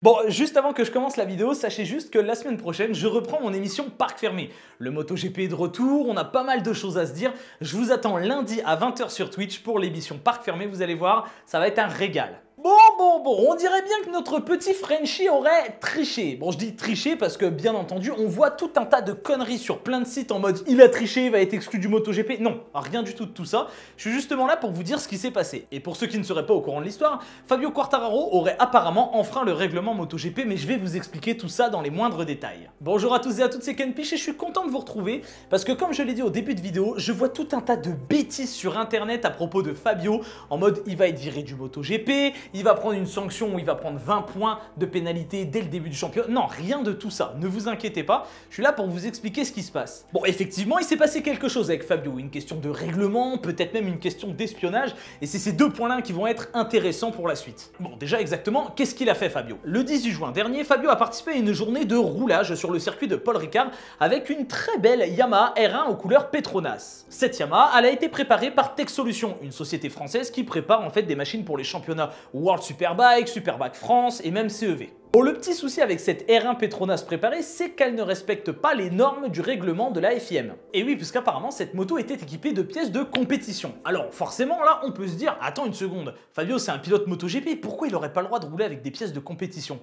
Bon, juste avant que je commence la vidéo, sachez juste que la semaine prochaine, je reprends mon émission Parc Fermé. Le MotoGP est de retour, on a pas mal de choses à se dire. Je vous attends lundi à 20 h sur Twitch pour l'émission Parc Fermé, vous allez voir, ça va être un régal. Bon, on dirait bien que notre petit Frenchie aurait triché. Bon, je dis triché parce que, bien entendu, on voit tout un tas de conneries sur plein de sites en mode « il a triché, il va être exclu du MotoGP ». Non, rien du tout de tout ça. Je suis justement là pour vous dire ce qui s'est passé. Et pour ceux qui ne seraient pas au courant de l'histoire, Fabio Quartararo aurait apparemment enfreint le règlement MotoGP, mais je vais vous expliquer tout ça dans les moindres détails. Bonjour à tous et à toutes, c'est Ken Piche et je suis content de vous retrouver parce que, comme je l'ai dit au début de vidéo, je vois tout un tas de bêtises sur internet à propos de Fabio en mode « il va être viré du MotoGP », il va prendre une sanction où il va prendre 20 points de pénalité dès le début du championnat. Non, rien de tout ça, ne vous inquiétez pas, je suis là pour vous expliquer ce qui se passe. Bon, effectivement, il s'est passé quelque chose avec Fabio, une question de règlement, peut-être même une question d'espionnage, et c'est ces deux points-là qui vont être intéressants pour la suite. Bon, déjà exactement, qu'est-ce qu'il a fait Fabio? Le 18 juin dernier, Fabio a participé à une journée de roulage sur le circuit de Paul Ricard avec une très belle Yamaha R1 aux couleurs Petronas. Cette Yamaha, elle a été préparée par Tech Solutions, une société française qui prépare en fait des machines pour les championnats World Superbike, Superbike France et même CEV. Bon, le petit souci avec cette R1 Petronas préparée, c'est qu'elle ne respecte pas les normes du règlement de la FIM. Et oui, puisqu'apparemment cette moto était équipée de pièces de compétition. Alors forcément là, on peut se dire, attends une seconde, Fabio c'est un pilote MotoGP, pourquoi il n'aurait pas le droit de rouler avec des pièces de compétition?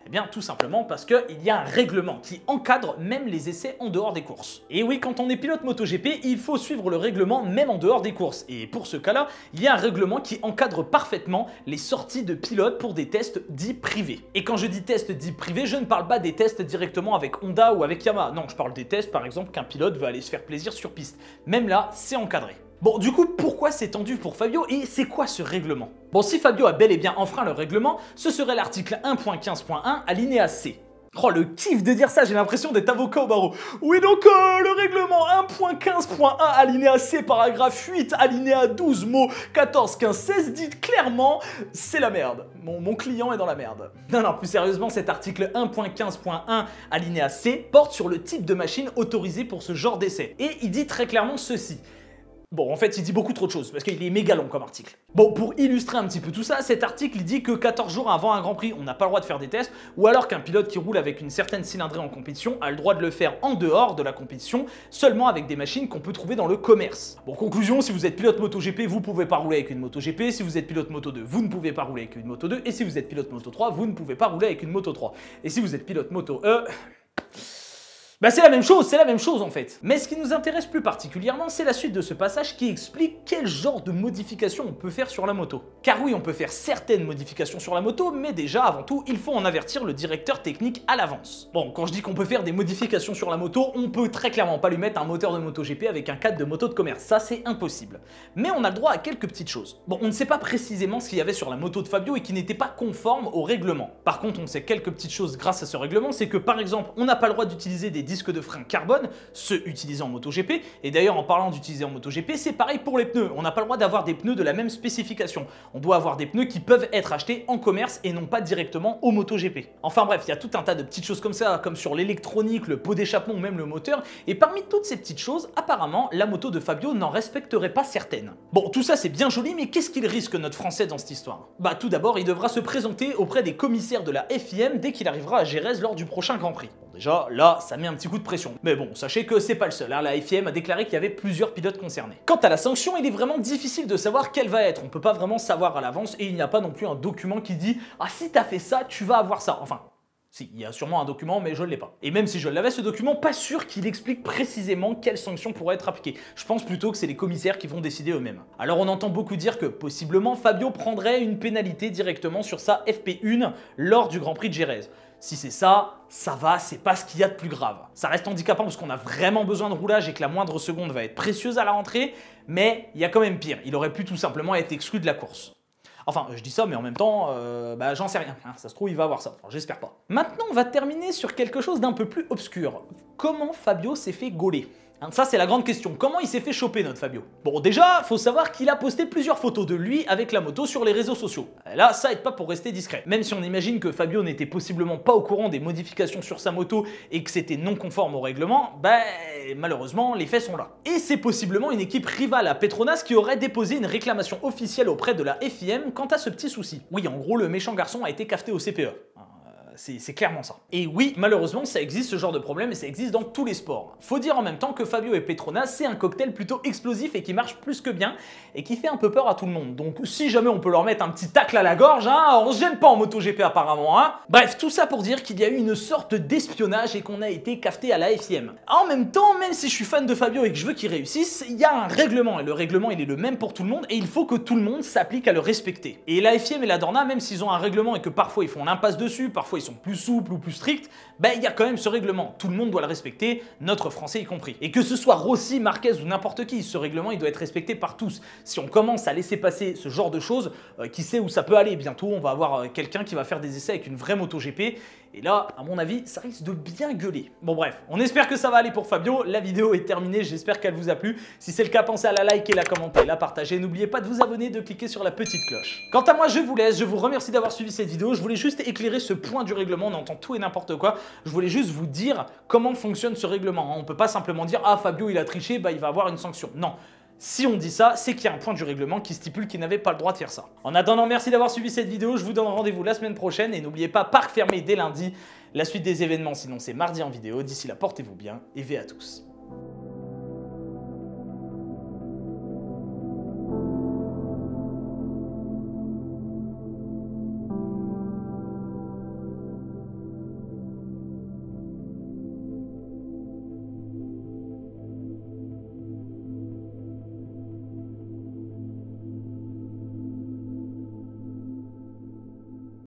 Eh bien, tout simplement parce qu'il y a un règlement qui encadre même les essais en dehors des courses. Et oui, quand on est pilote MotoGP, il faut suivre le règlement même en dehors des courses. Et pour ce cas-là, il y a un règlement qui encadre parfaitement les sorties de pilotes pour des tests dits privés. Et quand je dis tests dits privés, je ne parle pas des tests directement avec Honda ou avec Yamaha. Non, je parle des tests, par exemple, qu'un pilote veut aller se faire plaisir sur piste. Même là, c'est encadré. Bon, du coup, pourquoi c'est tendu pour Fabio et c'est quoi ce règlement? Bon, si Fabio a bel et bien enfreint le règlement, ce serait l'article 1.15.1 alinéa C. Oh, le kiff de dire ça, j'ai l'impression d'être avocat au barreau. Oui, donc le règlement 1.15.1 alinéa C, paragraphe 8, alinéa 12, mots 14, 15, 16, dit clairement, c'est la merde. Mon client est dans la merde. Non, plus sérieusement, cet article 1.15.1 alinéa C porte sur le type de machine autorisée pour ce genre d'essai. Et il dit très clairement ceci. Bon, en fait, il dit beaucoup trop de choses, parce qu'il est méga long comme article. Bon, pour illustrer un petit peu tout ça, cet article il dit que 14 jours avant un Grand Prix, on n'a pas le droit de faire des tests, ou alors qu'un pilote qui roule avec une certaine cylindrée en compétition a le droit de le faire en dehors de la compétition, seulement avec des machines qu'on peut trouver dans le commerce. Bon, conclusion, si vous êtes pilote MotoGP, vous pouvez pas rouler avec une MotoGP, si vous êtes pilote Moto 2, vous ne pouvez pas rouler avec une Moto 2, et si vous êtes pilote Moto 3, vous ne pouvez pas rouler avec une Moto 3. Et si vous êtes pilote Moto E... bah c'est la même chose en fait. Mais ce qui nous intéresse plus particulièrement, c'est la suite de ce passage qui explique quel genre de modifications on peut faire sur la moto. Car oui, on peut faire certaines modifications sur la moto, mais déjà, avant tout, il faut en avertir le directeur technique à l'avance. Bon, quand je dis qu'on peut faire des modifications sur la moto, on peut très clairement pas lui mettre un moteur de MotoGP avec un cadre de moto de commerce, ça c'est impossible. Mais on a le droit à quelques petites choses. Bon, on ne sait pas précisément ce qu'il y avait sur la moto de Fabio et qui n'était pas conforme au règlement. Par contre, on sait quelques petites choses grâce à ce règlement, c'est que par exemple, on n'a pas le droit d'utiliser des disques de frein carbone, ceux utilisés en MotoGP, et d'ailleurs en parlant d'utiliser en MotoGP, c'est pareil pour les pneus, on n'a pas le droit d'avoir des pneus de la même spécification, on doit avoir des pneus qui peuvent être achetés en commerce et non pas directement au MotoGP. Enfin bref, il y a tout un tas de petites choses comme ça, comme sur l'électronique, le pot d'échappement ou même le moteur, et parmi toutes ces petites choses, apparemment, la moto de Fabio n'en respecterait pas certaines. Bon, tout ça c'est bien joli, mais qu'est-ce qu'il risque notre Français dans cette histoire? Bah tout d'abord, il devra se présenter auprès des commissaires de la FIM dès qu'il arrivera à Jerez lors du prochain Grand Prix. Bon, déjà, là, ça met un petit coup de pression. Mais bon, sachez que c'est pas le seul, hein. La FIM a déclaré qu'il y avait plusieurs pilotes concernés. Quant à la sanction, il est vraiment difficile de savoir quelle va être. On peut pas vraiment savoir à l'avance et il n'y a pas non plus un document qui dit « Ah, si t'as fait ça, tu vas avoir ça ». Enfin, si, il y a sûrement un document, mais je ne l'ai pas. Et même si je l'avais, ce document, pas sûr qu'il explique précisément quelles sanctions pourraient être appliquées. Je pense plutôt que c'est les commissaires qui vont décider eux-mêmes. Alors on entend beaucoup dire que, possiblement, Fabio prendrait une pénalité directement sur sa FP1 lors du Grand Prix de Jerez. Si c'est ça, ça va, c'est pas ce qu'il y a de plus grave. Ça reste handicapant parce qu'on a vraiment besoin de roulage et que la moindre seconde va être précieuse à la rentrée, mais il y a quand même pire. Il aurait pu tout simplement être exclu de la course. Enfin, je dis ça, mais en même temps, j'en sais rien. Hein. Ça se trouve, il va avoir ça. Enfin, j'espère pas. Maintenant, on va terminer sur quelque chose d'un peu plus obscur. Comment Fabio s'est fait gauler? Ça, c'est la grande question. Comment il s'est fait choper, notre Fabio? Bon, déjà, faut savoir qu'il a posté plusieurs photos de lui avec la moto sur les réseaux sociaux. Et là, ça aide pas pour rester discret. Même si on imagine que Fabio n'était possiblement pas au courant des modifications sur sa moto et que c'était non conforme au règlement, malheureusement, les faits sont là. Et c'est possiblement une équipe rivale à Petronas qui aurait déposé une réclamation officielle auprès de la FIM quant à ce petit souci. Oui, en gros, le méchant garçon a été cafeté au CPE. C'est clairement ça. Et oui, malheureusement, ça existe ce genre de problème et ça existe dans tous les sports. Faut dire en même temps que Fabio et Petronas, c'est un cocktail plutôt explosif et qui marche plus que bien et qui fait un peu peur à tout le monde. Donc si jamais on peut leur mettre un petit tacle à la gorge, hein, on se gêne pas en MotoGP apparemment. Hein. Bref, tout ça pour dire qu'il y a eu une sorte d'espionnage et qu'on a été cafeté à la FIM. En même temps, même si je suis fan de Fabio et que je veux qu'il réussisse, il y a un règlement et le règlement il est le même pour tout le monde et il faut que tout le monde s'applique à le respecter. Et la FIM et la Dorna, même s'ils ont un règlement et que parfois ils font l'impasse dessus, parfois ils sont plus souples ou plus stricts, ben il y a quand même ce règlement. Tout le monde doit le respecter, notre Français y compris. Et que ce soit Rossi, Marquez ou n'importe qui, ce règlement il doit être respecté par tous. Si on commence à laisser passer ce genre de choses, qui sait où ça peut aller. Bientôt on va avoir quelqu'un qui va faire des essais avec une vraie MotoGP. Et là, à mon avis, ça risque de bien gueuler. Bon bref, on espère que ça va aller pour Fabio. La vidéo est terminée, j'espère qu'elle vous a plu. Si c'est le cas, pensez à la liker, la commenter, la partager. N'oubliez pas de vous abonner, de cliquer sur la petite cloche. Quant à moi, je vous laisse. Je vous remercie d'avoir suivi cette vidéo. Je voulais juste éclairer ce point du règlement. On entend tout et n'importe quoi. Je voulais juste vous dire comment fonctionne ce règlement. On ne peut pas simplement dire « Ah, Fabio, il a triché, bah, il va avoir une sanction ». Non. Si on dit ça, c'est qu'il y a un point du règlement qui stipule qu'il n'avait pas le droit de faire ça. En attendant, merci d'avoir suivi cette vidéo. Je vous donne rendez-vous la semaine prochaine. Et n'oubliez pas, parc fermé dès lundi. La suite des événements, sinon c'est mardi en vidéo. D'ici là, portez-vous bien et V à tous.